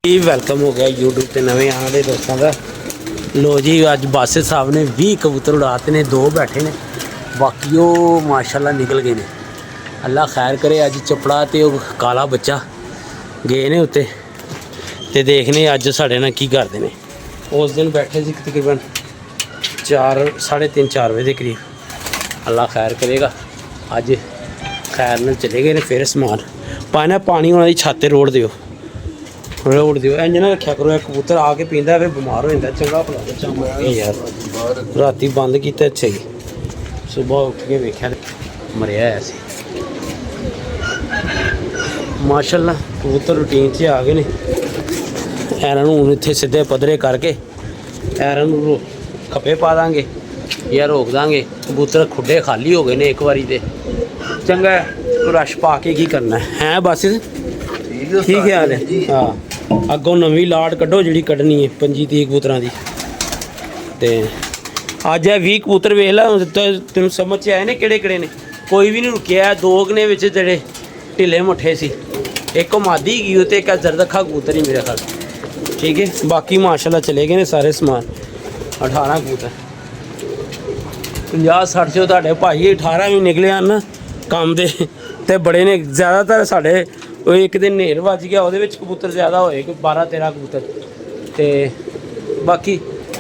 जी welcome हो गया YouTube पे नवे आने वाले दोस्तों का। लो जी अज बासित साहब ने 20 कबूतर उड़ाते ने, 2 बैठे ने, बाकी वो माशाल्लाह निकल गए ने। अल्लाह खैर करे। अज चपड़ा तो काला बच्चा गए ने उत्ते ते देखने अज साढ़े नाल की करते हैं। उस दिन बैठे सी तकरीबन 4 साढ़े 3-4 बजे के करीब। अल्लाह खैर करेगा। अज खैर नाल चले गए ने। फिर समान पाना पानी उन्होंने छाते रोड़ दिओ रोड़ दिओ। इंज ना रखा करो, कबूतर आके पींदा फिर बीमार हो जाता। चंगा भला बच्चा यार राती बंद किया। अच्छा जी सुबह उठ के वेख्या मरिया है सी। माशाल्लाह कबूतर रूटीन से आ गए ने। ऐरां नूं हुण इत्थे सीधे पद्धरे करके ऐरां नूं खप्पे पा देंगे या रोक देंगे। कबूतर खुडे खाली हो गए ने एक बारी ते चंगा रश पा के की करना है बस। ठीक ख्याल है। हाँ अगों नवीं लाट कड्ढो जी कड्ढनी है 25-30 कबूतर की। तो अज है 20 कबूतर वेख ला तेन समझ आए ने किहड़े ने। कोई भी नहीं रुकिया। 2 ने विच जेह्ड़े ढिले मुठे सी, एक मादी गई तो एक जरदखा कबूतर ही मेरे ख्याल। ठीक है बाकी माशाल्लाह चले गए ने सारे समान। 18 कबूतर 50-60 चो तुहाडे भाई 18 भी निकले हैं काम दे ते बड़े ने। ज़्यादातर साढ़े एक दिन नेर बज गया, वो कबूतर ज़्यादा होए 12-13 कबूतर। तो बाकी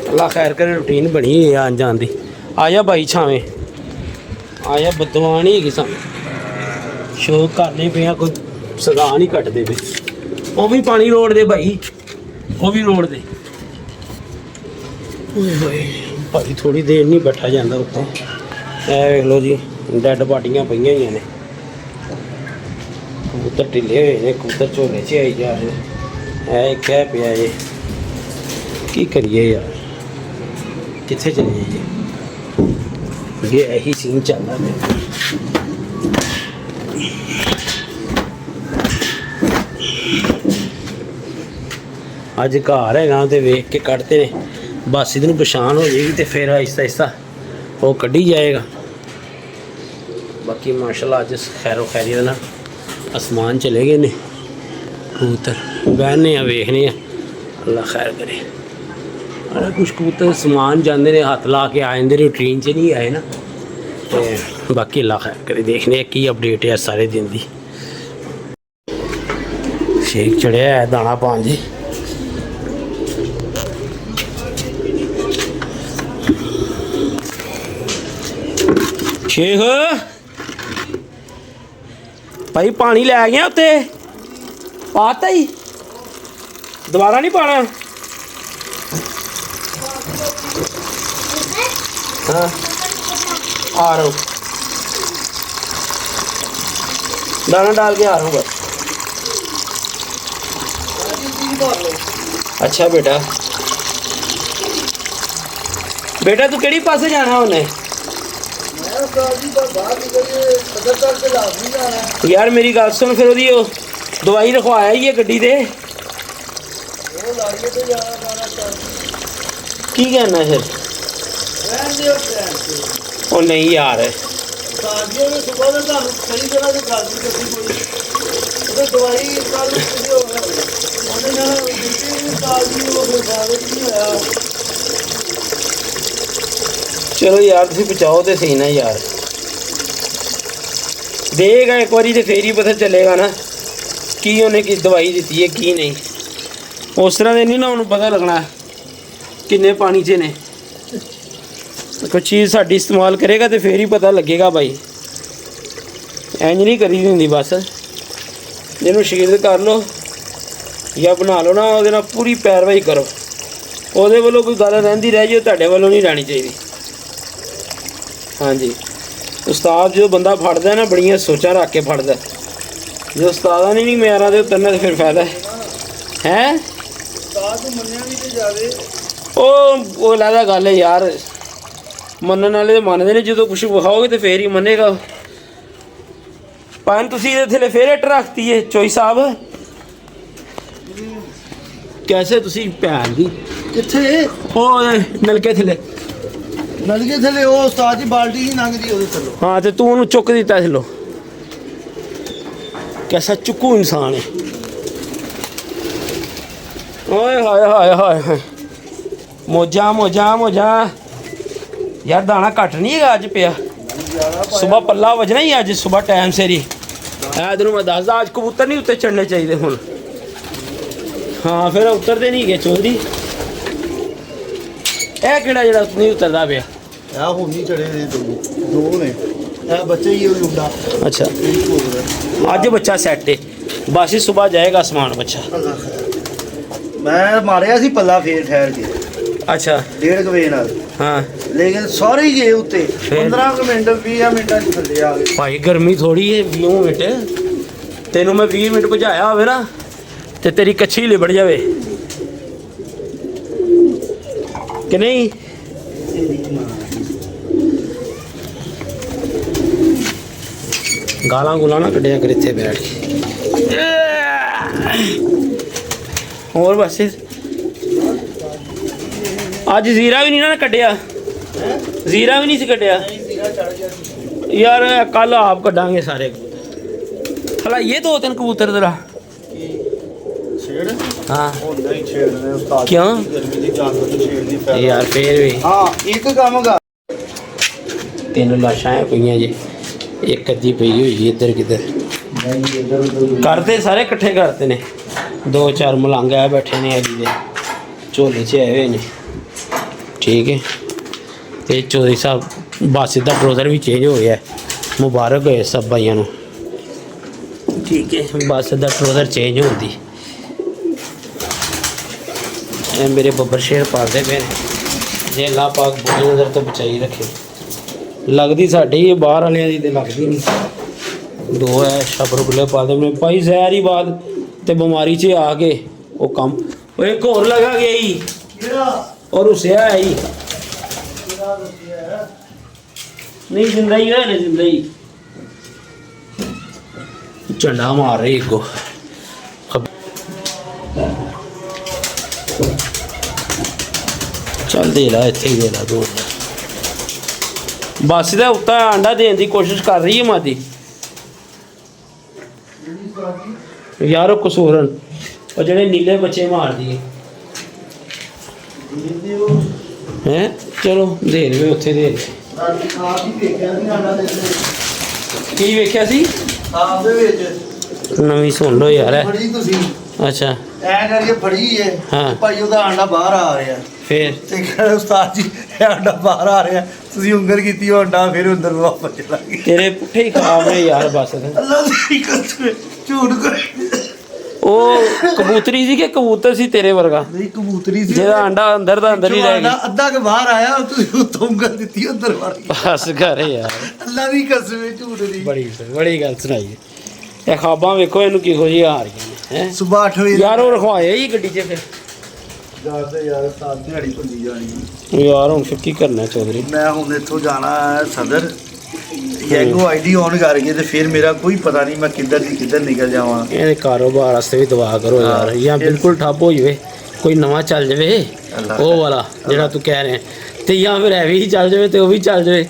अल्लाह खैर करे रूटीन बनी है आन जान दी। आजा भाई छावें आजा बदवा नहीं है सामने शौक करने पे कोई सदा नहीं कटते पे। वो भी पानी रोड़ दे भाई, वो भी रोड़ दे भाई। थोड़ी देर नहीं बैठा जाता उत्ते। देख लो जी डैड बाडियाँ पईयां ही ने। कबूतर ढिले हुए ने, कबूतर झोले च आई जा रहे हैं। कह पिया जी की करिए यार, कित्थे चले जी। ये यही सीन चल रहा है। अज घर है तो वेख के कटते ने। बस इधर पछाण हो जाएगी तो फिर आहिस्ता आहिस्ता वो कढ़ी जाएगा। बाकी माशाल्लाह अज खैरो खैरी ना आसमान चले गए ने कबूतर। बहने वेखने अल्लाह खैर करे। अरे कुछ कबूतर समान जाते हैं हथ ला के आ जाते ने, ट्रेन च नहीं आए ना। तो बाकी अल्लाह खैर करे देखने की अपडेट है सारे दिन की। शेख चढ़िया है दाना पान जी। शेख भाई पानी लै गया उत्ते पाता ही दोबारा नहीं पाना। हाँ आ रहा हूँ, दाना डाल के आ रहा हूँ बस। अच्छा बेटा बेटा तू केड़ी पासे जाना उन्हें? यार मेरी गल सुन, फिर ओदी दवाई रखवाया ही है गड्डी दे की कहना फिर? ओ नहीं यार चलो यार तुम बचाओ तो सही ना यार। देगा एक बारी तो फिर ही पता चलेगा ना कि उन्हें की दवाई दी है की नहीं। उस तरह से नहीं ना उन्हें पता लगना किन्ने पानी च ने। कोई चीज़ साड़ी इस्तेमाल करेगा तो फिर ही पता लगेगा भाई। इंज नहीं करी होंगी बस। जिन्होंने शीर्द कर लो या बना लो ना वो पूरी पैरवाई करो। वो वालों कोई गल रही रह जाए तुहाडे वालों नहीं रहनी चाहिए। हाँ जी उस्ताद जो बंदा फड़दा है ना बड़ियां सोचा रख के फड़दा। जो उस्तादा नहीं म्यारां दे उतरना तो फिर फायदा है। वो लहदा गल है यार, मनने वाले तो मनते ने। जो कुछ विखाओगे तो फिर ही मनेगा। पान तुसीं इहदे थल्ले फिर इट रखती है चोई साहब कैसे तुसीं भैन दी कित्थे ओ नलके थल्ले नलके थले वो उस्ताद जी बाल्टी ही लंघदी ओदे थल्लों। हाँ तो तू उन्होंने चुक दिता थल्लों। कैसा चुकू इंसान है। ਓਏ ਹਾਏ ਹਾਏ ਹਾਏ ਹਾਏ ਮੋਜਾਂ ਮੋਜਾਂ ਮੋਜਾਂ ਯਾਰ ਦਾਣਾ ਘੱਟ ਨਹੀਂ ਹੈਗਾ ਅੱਜ ਪਿਆ ਸਵੇਰ ਪੱਲਾ ਵਜਣਾ ਹੀ ਅੱਜ ਸਵੇਰ ਟਾਈਮ ਸਿਰ ਹੀ ਐ ਤੈਨੂੰ ਮੈਂ ਦੱਸਦਾ ਅੱਜ ਕਬੂਤਰ ਨਹੀਂ ਉੱਤੇ ਚੜਨੇ ਚਾਹੀਦੇ ਹੁਣ ਹਾਂ ਫਿਰ ਉਤਰਦੇ ਨਹੀਂ ਹੈਗੇ ਚੋਰੀ ਇਹ ਕਿਹੜਾ ਜਿਹੜਾ ਨਹੀਂ ਉਤਰਦਾ ਪਿਆ ਆ ਹੁਣ ਨਹੀਂ ਚੜੇ ਨੇ ਦੋ ਨੇ ਇਹ ਬੱਚੇ ਹੀ ਉਹ ਮੁੰਡਾ ਅੱਛਾ ਅੱਜ ਬੱਚਾ ਸੈੱਟ ਹੈ ਬਸ ਸਵੇਰ ਜਾਏਗਾ ਅਸਮਾਨ ਬੱਚਾ ਮੈਂ ਮਾਰਿਆ ਸੀ ਪੱਲਾ ਫੇਰ ਠਹਿਰ ਕੇ ਅੱਛਾ 1:30 ਵਜੇ ਨਾਲ ਹਾਂ ਲੇਕਿਨ ਸਾਰੇ ਹੀ ਗਏ ਉੱਤੇ 15 ਕੁ ਮਿੰਟ 20 ਮਿੰਟਾਂ ਚ ਥੱਲੇ ਆ ਗਏ ਭਾਈ ਗਰਮੀ ਥੋੜੀ ਹੈ 20 ਮਿੰਟ ਤੈਨੂੰ ਮੈਂ 20 ਮਿੰਟ ਭਜਾਇਆ ਹੋਵੇ ਨਾ ਤੇ ਤੇਰੀ ਕੱਛੀ ਲਿਬੜ ਜਾਵੇ ਕਿ ਨਹੀਂ ਗਾਲਾਂ ਗੁਲਾਂ ਨਾ ਕੱਢਿਆ ਕਰ ਇੱਥੇ ਬੈਠ ਕੇ ਹੋਰ ਬਸ ਅੱਜ ਜ਼ੀਰਾ ਵੀ ਨਹੀਂ ਨਾ ਕੱਢਿਆ ਜ਼ੀਰਾ ਵੀ ਨਹੀਂ ਸੀ ਕੱਢਿਆ ਯਾਰ ਕੱਲ ਆਪ ਕੱਢਾਂਗੇ ਸਾਰੇ ਕਬੂਤਰ ਹਲਾ ਇਹ ਦੋ ਤਿੰਨ ਕਬੂਤਰ ਤੇਰਾ ਛੇੜ ਹਾਂ ਹੁੰਦਾ ਹੀ ਛੇੜਨੇ ਉਸਤਾਦ ਕਿਉਂ? ਗਰਮੀ ਦੀ ਜਾਨ ਤੋਂ ਛੇੜਨੀ ਪੈ ਯਾਰ ਫੇਰ ਵੀ ਹਾਂ ਇੱਕ ਕੰਮ ਕਰ ਤਿੰਨ ਲਾਸ਼ਾਂ ਹੈ ਪਈਆਂ ਜੀ ਇੱਕ ਅੱਧੀ ਪਈ ਹੋਈ ਜੀ ਇੱਧਰ ਕਿੱਧਰ ਨਹੀਂ ਇਧਰ ਉਧਰ ਕਰਦੇ ਸਾਰੇ ਇਕੱਠੇ ਕਰਤੇ ਨੇ ਦੋ ਚਾਰ ਮਲੰਗ ਆ ਬੈਠੇ ਨੇ ਅਲੀ ਦੇ ਝੋਲੇ 'ਚ ਆਏ ਹੋਏ ਨੇ ਠੀਕ ਹੈ ਤੇ ਚੌਧਰੀ ਸਾਹਿਬ ਬਾਸਿਤ ਦਾ ਬ੍ਰਦਰ ਵੀ ਚੇਂਜ ਹੋ ਗਿਆ ਮੁਬਾਰਕ ਹੋਏ ਸਭ ਭਾਈਆਂ ਨੂੰ ਠੀਕ ਹੈ ਬਾਸਿਤ ਦਾ ਬ੍ਰਦਰ ਚੇਂਜ ਹੁੰਦੀ ਇਹ ਮੇਰੇ ਬੱਬਰ ਸ਼ੇਰ ਪਾਲਦੇ ਪਏ ਨੇ ਜੇ ਅੱਲਾਹ ਪਾਕ ਬੁਰੀ ਨਜ਼ਰ ਤੋਂ ਬਚਾਈ ਰੱਖੇ ਲੱਗਦੀ ਸਾਡੀ ਬਾਹਰ ਵਾਲਿਆਂ ਦੀ ਤੇ ਲੱਗਦੀ ਨਹੀਂ ਦੋ ਹੈ ਸ਼ਬਰ ਗੁੱਲੇ ਪਾਲਦੇ ਨੇ ਭਾਈ ਜ਼ਹਿਰ ਹੀ ਬਾਦ ਤੇ ਬਿਮਾਰੀ 'ਚ ਆ ਕੇ ਉਹ ਕੰਮ ਉਹ ਇੱਕ ਹੋਰ ਲਗਾ ਗਿਆ ਹੀ और उसे है ही नहीं जिंदा ही है ना जिंदा ही झंडा मार रही को चल दे ला इतने दे ला दो बस इधर उत्ता अंडा देने की कोशिश कर रही है मादी यार कसूरन और जेडे नीले बच्चे मार दिए है चलो दे रहे उत्थे दे की वेख्या सी ਆਪ ਦੇ ਵਿੱਚ नवी सुन लो यार ਫੜੀ ਤੁਸੀਂ अच्छा ਐ ਕਰਕੇ ਫੜੀ ਹੈ ਹਾਂ। ਭਾਈ ਉਹਦਾ ਆਂਡਾ ਬਾਹਰ ਆ ਰਿਹਾ फिर ਤੇ ਕਹਿੰਦਾ ਉਸਤਾਦ ਜੀ ਇਹ ਆਂਡਾ ਬਾਹਰ ਆ ਰਿਹਾ ਤੁਸੀਂ ਉਂਗਲ ਕੀਤੀ ਉਹ ਆਂਡਾ ਫਿਰ ਅੰਦਰ ਵਾਪਸ ਚਲਾ ਗਿਆ तेरे पुट्ठे ही खराब ने यार बस ਅੱਲਾ ਦੀ ਕਸਮ ਝੂਠ ਕਰ ओ कबूतरी सी कि कबूतर सी तेरे वर्गा ਨਹੀਂ ਕਬੂਤਰੀ ਸੀ जेदा अंडा अंदर दा अंदर ही ਜੋ रह ਆਂਡਾ गया ਅੱਧਾ ਕੇ ਬਾਹਰ ਆਇਆ ਤੁਸੀਂ ਉੱਤੋਂ ਉਂਗਲ ਦਿੱਤੀ ਅੰਦਰ ਵੜ ਗਿਆ बस कर यार ਅੱਲਾ ਦੀ ਕਸਮ ਝੂਠ ਦੀ बड़ी गल सुनाई ये खाबा वेखो इनू किहो जी आ रही हैं ਸਵੇਰ 8 ਵਜੇ यार और रखवाए ही गड्डी च फिर ਜਾਂਦੇ ਯਾਰ ਸਾਥ ਦਿਹਾੜੀ ਭੁੱਲੀ ਜਾਣੀ यार हुन फिर की करना चौधरी ਮੈਂ ਹੁਣ ਇੱਥੋਂ ਜਾਣਾ ਹੈ ਸਦਰ ਯੈਗੋ ਆਈਡੀ ਔਨ ਕਰਕੇ ਤੇ ਫਿਰ ਮੇਰਾ ਕੋਈ ਪਤਾ ਨਹੀਂ ਮੈਂ ਕਿੱਧਰ ਦੀ ਕਿੱਧਰ ਨਿਕਲ ਜਾਵਾਂ ਇਹਦੇ ਕਾਰੋਬਾਰ ਵਾਸਤੇ ਵੀ ਦੁਆ ਕਰੋ ਯਾਰ ਜਾਂ ਬਿਲਕੁਲ ਠੱਪ ਹੋ ਜਾਵੇ ਕੋਈ ਨਵਾਂ ਚੱਲ ਜਾਵੇ ਉਹ ਵਾਲਾ ਜਿਹੜਾ ਤੂੰ ਕਹਿ ਰਿਹਾ ਤੇ ਜਾਂ ਫਿਰ ਐਵੇਂ ਹੀ ਚੱਲ ਜਾਵੇ ਤੇ ਉਹ ਵੀ ਚੱਲ ਜਾਵੇ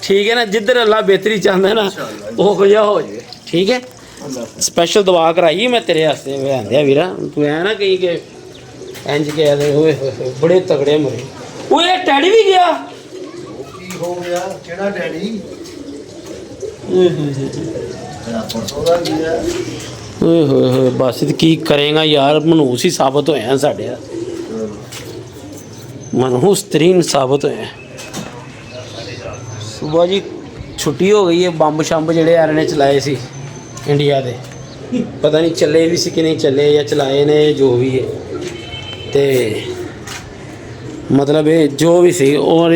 ਠੀਕ ਹੈ ਨਾ ਜਿੱਧਰ ਅੱਲਾ ਬਿਹਤਰੀ ਚਾਹੁੰਦਾ ਨਾ ਉਹ ਜਿਹਾ ਹੋ ਜਾਵੇ ਠੀਕ ਹੈ ਸਪੈਸ਼ਲ ਦੁਆ ਕਰਾਈ ਮੈਂ ਤੇਰੇ ਵਾਸਤੇ ਆਂਦਿਆ ਵੀਰਾ ਤੂੰ ਐ ਨਾ ਕਹੀਂ ਕਿ ਇੰਜ ਕਹਿ ਦੇ ਓਏ ਹੋਏ ਬੜੇ ਤਗੜੇ ਮਰੇ ਓਏ ਟੈਡੀ ਵੀ ਗਿਆ ਕੀ ਹੋ ਗਿਆ ਕਿਹੜਾ ਡੈਡੀ ਓਏ ਹੋਏ ਹੋਏ ਬਸ ਤੇ ਕੀ ਕਰੇਗਾ ਯਾਰ ਮਨਹੂਸ ਹੀ ਸਾਬਤ ਹੋਇਆ ਸਾਡੇ मनहूस तरीन साबित होया सुबह जी छुट्टी हो गई है बंब शंब जेडे यार ने चलाए सी इंडिया दे पता नहीं चले भी सी कि नहीं चले या चलाए ने जो भी है ते मतलब ये जो भी सी और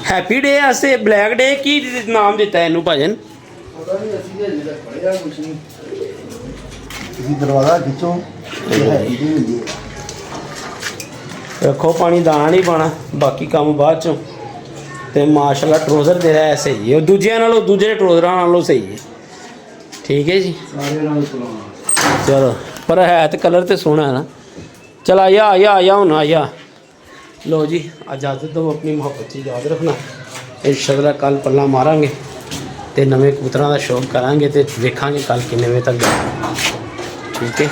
हैप्पी डे आस्ते ब्लैक डे की नाम दिता है इनू भाजन दरवाजा खिंचो रखो पानी दाना नहीं पाना बाकी काम बाद चों ते माशाल्लाह ट्रोज़र दे है सही है दूजे नालों दूजे ट्रोज़र नालों सही है ठीक है जी चलो पर है तो कलर तो सोहना है ना चल आया हूँ आया लो जी इजाज़त दो अपनी मुहब्बत से याद रखना इंशाअल्लाह कल पल्ला मारांगे तो नवे कबूतरों का शौक करांगे तो वेखांगे कल किन्ने बजे तक ठीक है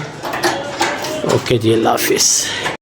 ਓਕੇ ਜੀ, ਅੱਲਾ ਹਾਫਿਜ਼।